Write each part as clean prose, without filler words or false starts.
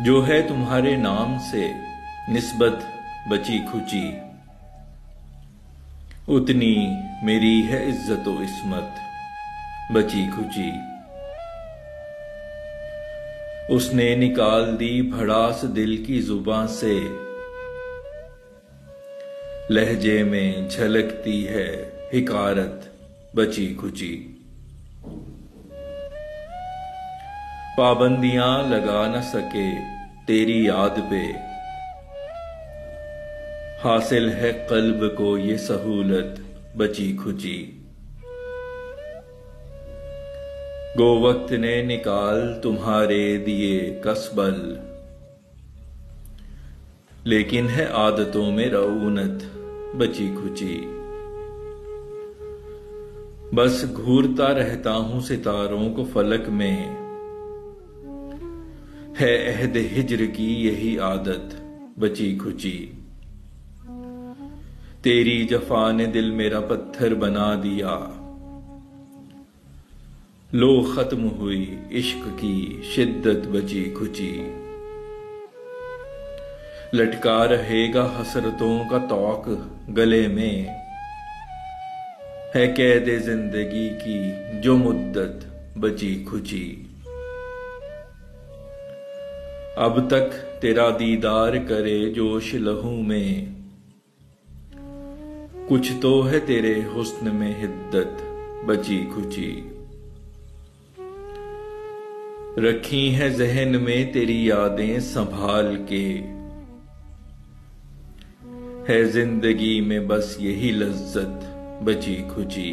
जो है तुम्हारे नाम से निस्बत बची खुची, उतनी मेरी है इज्जत व इस्मत बची खुची। उसने निकाल दी भड़ास दिल की जुबां से, लहजे में झलकती है हिकारत बची खुची। पाबंदियां लगा न सके तेरी याद पे, हासिल है कल्ब को ये सहूलत बची खुची। गो वक्त ने निकाल तुम्हारे दिए कसबल, लेकिन है आदतों में रऊनत बची खुची। बस घूरता रहता हूं सितारों को फलक में, है अहद हिज्र की यही आदत बची खुची। तेरी जफा ने दिल मेरा पत्थर बना दिया, लो खत्म हुई इश्क की शिद्दत बची खुची। लटका रहेगा हसरतों का तौक गले में, है कैद जिंदगी की जो मुद्दत बची खुची। अब तक तेरा दीदार करे जोश लहू में, कुछ तो है तेरे हुस्न में हिद्दत बची खुची। रखी है जहन में तेरी यादें संभाल के, है जिंदगी में बस यही लज्जत बची खुची।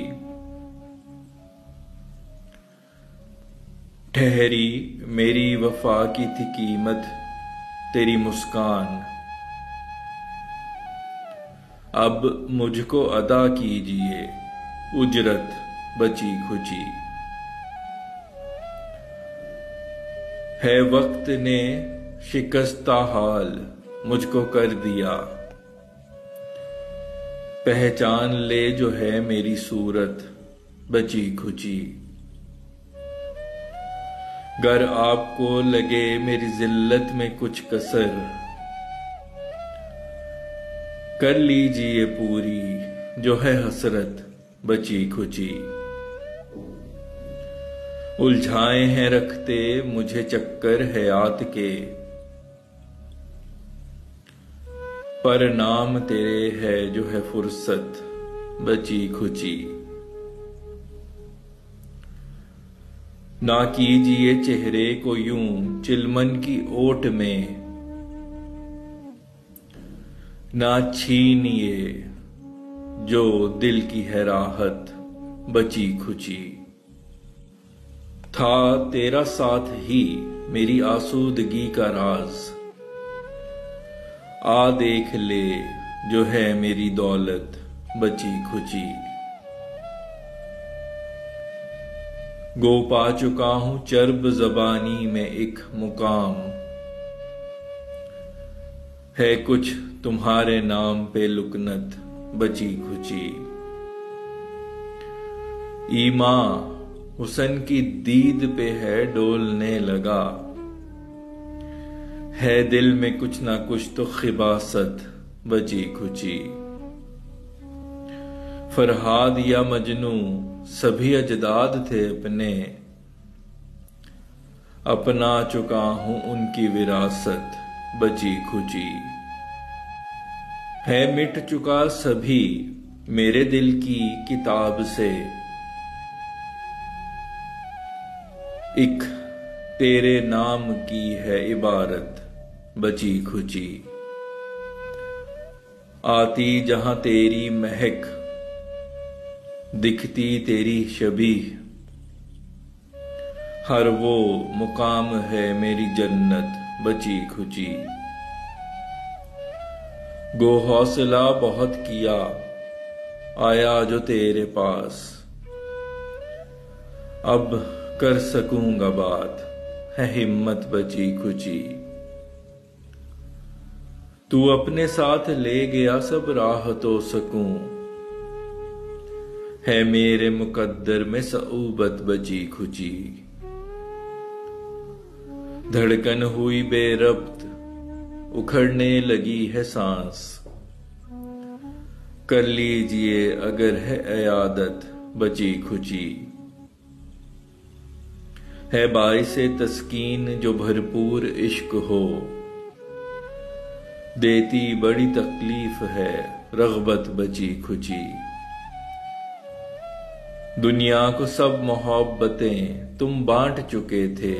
ठहरी मेरी वफा की थी कीमत तेरी मुस्कान, अब मुझको अदा कीजिए उजरत बची खुची। है वक्त ने शिकस्ता हाल मुझको कर दिया, पहचान ले जो है मेरी सूरत बची खुची। गर आपको लगे मेरी जिल्लत में कुछ कसर, कर लीजिए पूरी जो है हसरत बची खुची। उलझाए हैं रखते मुझे चक्कर हयात के, पर नाम तेरे है जो है फुर्सत बची खुची। ना कीजिए चेहरे को यूं चिलमन की ओट में, ना छीनिए जो दिल की है राहत बची खुची। था तेरा साथ ही मेरी आसूदगी का राज, आ देख ले जो है मेरी दौलत बची खुची। गो पा चुका हूं चर्ब जबानी में एक मुकाम, है कुछ तुम्हारे नाम पे लुकनत बची खुची। ईमान हुसन की दीद पे है डोलने लगा, है दिल में कुछ ना कुछ तो खिबासत बची खुची। फरहाद या मजनू सभी अजदाद थे अपने, अपना चुका हूं उनकी विरासत बची खुची। है मिट चुका सभी मेरे दिल की किताब से, एक तेरे नाम की है इबारत बची खुची। आती जहां तेरी महक, दिखती तेरी शबीह, हर वो मुकाम है मेरी जन्नत बची खुची। गो हौसला बहुत किया आया जो तेरे पास, अब कर सकूंगा बात है हिम्मत बची खुची। तू अपने साथ ले गया सब राह तो सकूं, है मेरे मुकद्दर में सऊबत बची खुची। धड़कन हुई बेरब्त, उखड़ने लगी है सांस। कर लीजिए अगर है इयादत बची खुची। है बाइसे तस्कीन जो भरपूर इश्क हो, देती बड़ी तकलीफ है रग़बत बची खुची। दुनिया को सब मोहब्बतें तुम बांट चुके थे,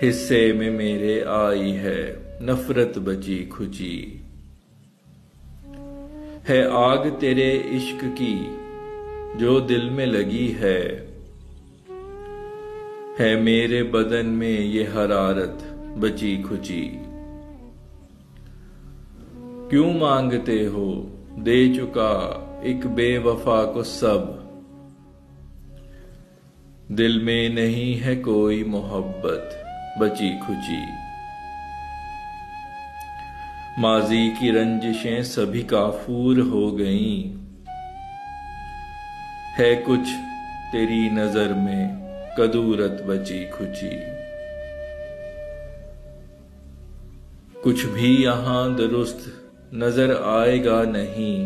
हिस्से में मेरे आई है नफरत बची खुची। है आग तेरे इश्क की जो दिल में लगी है मेरे बदन में ये हरारत बची खुची। क्यों मांगते हो दे चुका एक बेवफा को सब, दिल में नहीं है कोई मोहब्बत बची खुची। माजी की रंजिशें सभी काफूर हो गईं, है कुछ तेरी नजर में कदूरत बची खुची। कुछ भी यहां दुरुस्त नजर आएगा नहीं,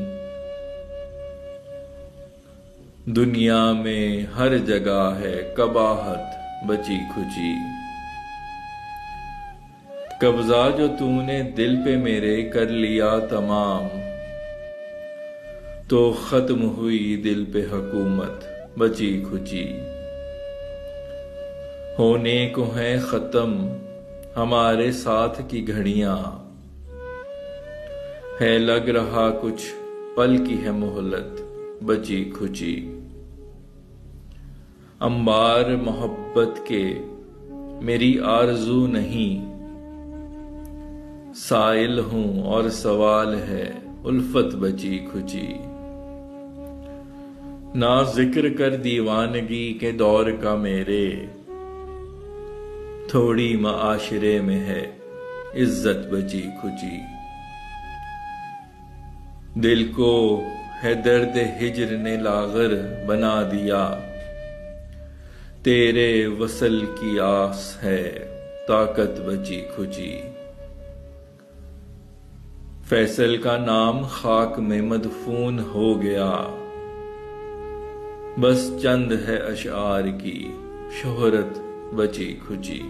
दुनिया में हर जगह है कबाहत बची खुची। कब्जा जो तूने दिल पे मेरे कर लिया तमाम, तो खत्म हुई दिल पे हुकूमत बची खुची। होने को है खत्म हमारे साथ की घड़ियां, है लग रहा कुछ पल की है मोहलत बची खुची। अंबार मोहब्बत के मेरी आरज़ू नहीं, साइल हूं और सवाल है उल्फत बची खुची। ना जिक्र कर दीवानगी के दौर का मेरे, थोड़ी माशरे में है इज्जत बची खुची। दिल को है दर्द हिज्र ने लागर बना दिया, तेरे वसल की आस है ताकत बची खुची। फैसल का नाम खाक में मदफून हो गया, बस चंद है अशआर की शोहरत बची खुची।